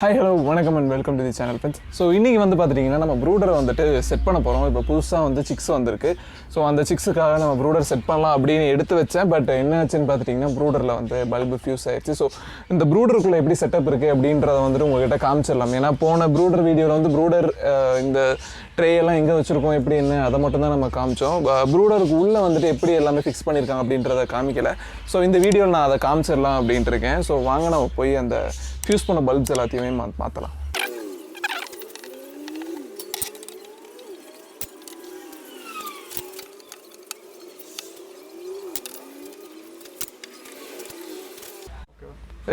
Hi, hello, welcome and welcome to the channel friends. So இன்னைக்கு வந்து பாத்தீங்கன்னா நம்ம ப்ரூடரை வந்துட்டு செட் பண்ண போறோம். இப்போ புதுசா வந்து chicks வந்திருக்கு. So அந்த chicksக்காக நம்ம ப்ரூடர் செட் பண்ணலாம் அப்படினு எடுத்து வச்சேன். பட் என்ன ஆச்சுன்னு பாத்தீங்கன்னா ப்ரூடர்ல வந்து பல்ப் ஃபியூஸ் ஆயிடுச்சு. So இந்த ப்ரூடருக்குள்ள எப்படி செட்டப் இருக்கு அப்படின்றத வந்து உங்ககிட்ட காமிச்சிரலாம். ஏனா போன ப்ரூடர் வீடியோல வந்து ப்ரூடர் இந்த ட்ரே எல்லாம் எங்க வச்சிருக்கோம் எப்படி என்ன அத மட்டும் தான் நம்ம காமிச்சோம். ப்ரூடருக்கு உள்ள வந்துட்டு எப்படி எல்லாமே ஃபிக்ஸ் பண்ணிருக்காங்க அப்படின்றத காமிக்கல. So இந்த வீடியோல நான் அத காமிச்சிரலாம் அப்படினு இருக்கேன். So வாங்க நம்ம போய் அந்த ஃபியூஸ் பண்ண பல்ப்ஸ் எல்லாத்தையுமே மாத்தலாம்.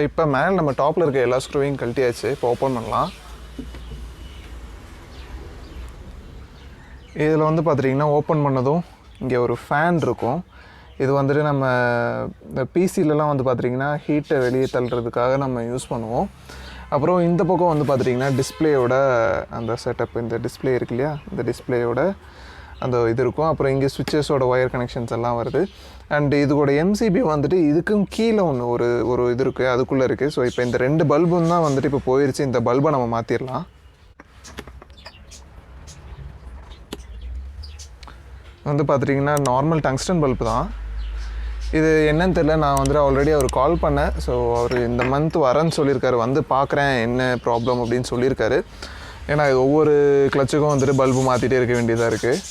இப்போ மேலே நம்ம டாப்பில் இருக்க எல்லா ஸ்க்ரூவையும் கழட்டியாச்சு. இப்போ ஓப்பன் பண்ணலாம். இதில் வந்து பார்த்துட்டிங்கன்னா ஓப்பன் பண்ணதும் இங்கே ஒரு ஃபேன் இருக்கும். இது வந்துட்டு நம்ம இந்த பிசிலலாம் வந்து பார்த்துட்டிங்கன்னா ஹீட்டை வெளியே தள்ளுறதுக்காக நம்ம யூஸ் பண்ணுவோம். அப்புறம் இந்த பக்கம் வந்து பார்த்துட்டிங்கன்னா டிஸ்பிளேயோட அந்த செட்டப், இந்த டிஸ்பிளே இருக்கு இல்லையா, இந்த டிஸ்பிளேயோட அந்த இது இருக்கும். அப்புறம் இங்கே சுவிட்சஸோட ஒயர் கனெக்ஷன்ஸ் எல்லாம் வருது. அண்ட் இதோட எம்சிபி வந்துட்டு இதுக்கும் கீழே ஒரு இது இருக்குது, அதுக்குள்ளே இருக்குது. ஸோ இப்போ இந்த ரெண்டு பல்பும் தான் வந்துட்டு இப்போ போயிடுச்சு. இந்த பல்பை நம்ம மாற்றிடலாம். வந்து பார்த்துட்டிங்கன்னா நார்மல் டங்ஸ்டன் பல்பு தான். இது என்னன்னு தெரியல, நான் வந்துட்டு ஆல்ரெடி அவர் கால் பண்ணேன். ஸோ அவர் இந்த மந்த் வரேன்னு சொல்லியிருக்காரு, வந்து பார்க்குறேன் என்ன ப்ராப்ளம் அப்படின்னு சொல்லியிருக்காரு. ஏன்னா ஒவ்வொரு கிளச்சுக்கும் வந்துட்டு பல்பு மாற்றிட்டே இருக்க வேண்டியதாக இருக்குது.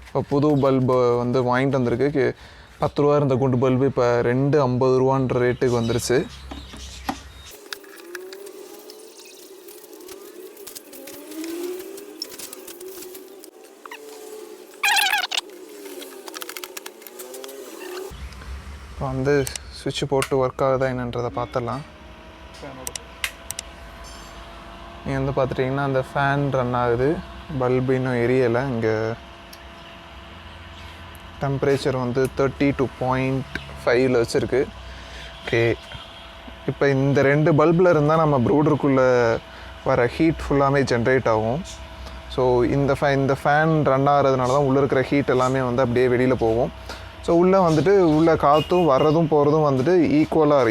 இப்போ புது பல்பு வந்து வாங்கிட்டு வந்திருக்கு. 10 ரூபா இருந்த குண்டு பல்பு இப்போ 2.50 ரூபான்ற ரேட்டுக்கு வந்துருச்சு. இப்போ வந்து சுவிட்ச் போட்டு ஒர்க் ஆகுதா என்னன்றதை பார்த்துடலாம். இங்கே வந்து பார்த்துட்டிங்கன்னா அந்த ஃபேன் ரன் ஆகுது, பல்பு இன்னும் எரியலை. இங்கே டெம்பரேச்சர் வந்து 32.5 வச்சுருக்கு. ஓகே, இப்போ இந்த ரெண்டு பல்பில் இருந்தால் நம்ம ப்ரூடருக்குள்ளே வர ஹீட் ஃபுல்லாமே ஜென்ரேட் ஆகும். ஸோ இந்த ஃபேன் ரன் ஆகிறதுனால தான் உள்ளே இருக்கிற ஹீட் எல்லாமே வந்து அப்படியே வெளியில் போகும். ஸோ உள்ளே வந்துட்டு உள்ளே காற்றும் வர்றதும் போகிறதும் வந்துட்டு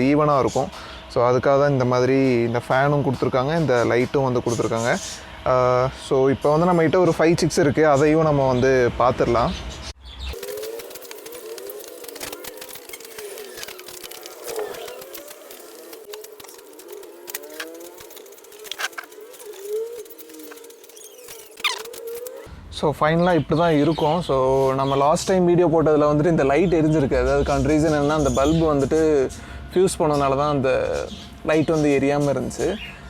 ஈவனாக இருக்கும். ஸோ அதுக்காக தான் இந்த மாதிரி இந்த ஃபேனும் கொடுத்துருக்காங்க, இந்த லைட்டும் வந்து கொடுத்துருக்காங்க. ஸோ இப்போ வந்து நம்மகிட்ட ஒரு 5 chicks இருக்குது, அதையும் நம்ம வந்து பார்த்துடலாம். ஸோ ஃபைனலாக இப்படி தான் இருக்கும். ஸோ நம்ம லாஸ்ட் டைம் வீடியோ போட்டதில் வந்துட்டு இந்த லைட் எரிஞ்சிருக்கு. அதுக்கான ரீசன் என்ன, அந்த பல்பு வந்துட்டு ஃபியூஸ் பண்ணதுனால தான் அந்த லைட் வந்து எரியாமல் இருந்துச்சு.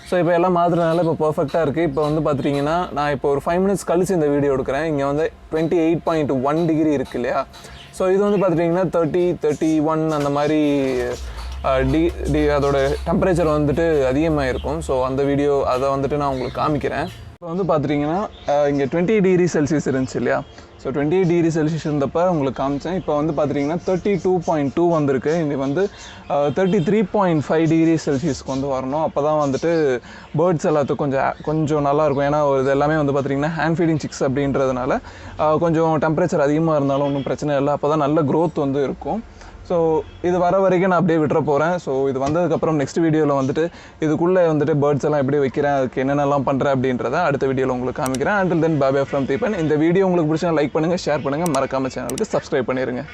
ஸோ இப்போ எல்லாம் மாற்றுறதுனால இப்போ பர்ஃபெக்டாக இருக்குது. இப்போ வந்து பார்த்துட்டிங்கன்னா நான் இப்போ ஒரு 5 minutes கழிச்சு இந்த வீடியோ எடுக்கிறேன். இங்கே வந்து 28.1 டிகிரி இருக்குது இல்லையா. ஸோ இது வந்து பார்த்துட்டிங்கன்னா 30-31 அந்த மாதிரி அதோட டெம்பரேச்சர் வந்துட்டு அதிகமாக இருக்கும். ஸோ அந்த வீடியோ அதை வந்துட்டு நான் உங்களுக்கு காமிக்கிறேன். இப்போ வந்து பார்த்துட்டிங்கன்னா இங்கே 20 டிகிரி செல்சியஸ் இருந்துச்சு இல்லையா. ஸோ 28 டிகிரி செல்சியஸ் இருந்தப்போ உங்களுக்கு காமிச்சேன். இப்போ வந்து பார்த்துட்டிங்கன்னா 32.2 வந்திருக்கு. இது வந்து 33.5 டிகிரி செல்சியஸ்க்கு வந்து வரணும். அப்போ தான் வந்துட்டு பேர்ட்ஸ் எல்லாத்துக்கும் கொஞ்சம் நல்லாயிருக்கும். ஏன்னா இது எல்லாமே வந்து பார்த்திங்கன்னா ஹேண்ட் ஃபீடிங் சிக்ஸ் அப்படின்றதுனால கொஞ்சம் டெம்பரேச்சர் அதிகமாக இருந்தாலும் ஒன்றும் பிரச்சனை இல்லை. அப்போ தான் நல்ல க்ரோத் வந்து இருக்கும். ஸோ இது வர வரைக்கும் நான் அப்படியே விட்டுற போகிறேன். ஸோ இது வந்ததுக்கப்புறம் நெக்ஸ்ட் வீடியோவில் வந்துட்டு இதுக்குள்ளே வந்துட்டு பேர்ட்ஸ் எல்லாம் எப்படி வைக்கிறேன், அதுக்கு என்னென்னலாம் பண்ணுறேன் அப்படின்றத அடுத்த வீடியோவில் உங்களுக்கு காமிக்கிறேன். Until then bye bye from Deepan. இந்த வீடியோ உங்களுக்கு பிடிச்சா லைக் பண்ணுங்கள், ஷேர் பண்ணுங்கள், மறக்காமல் சேனலுக்கு சப்ஸ்கிரைப் பண்ணிடுங்க.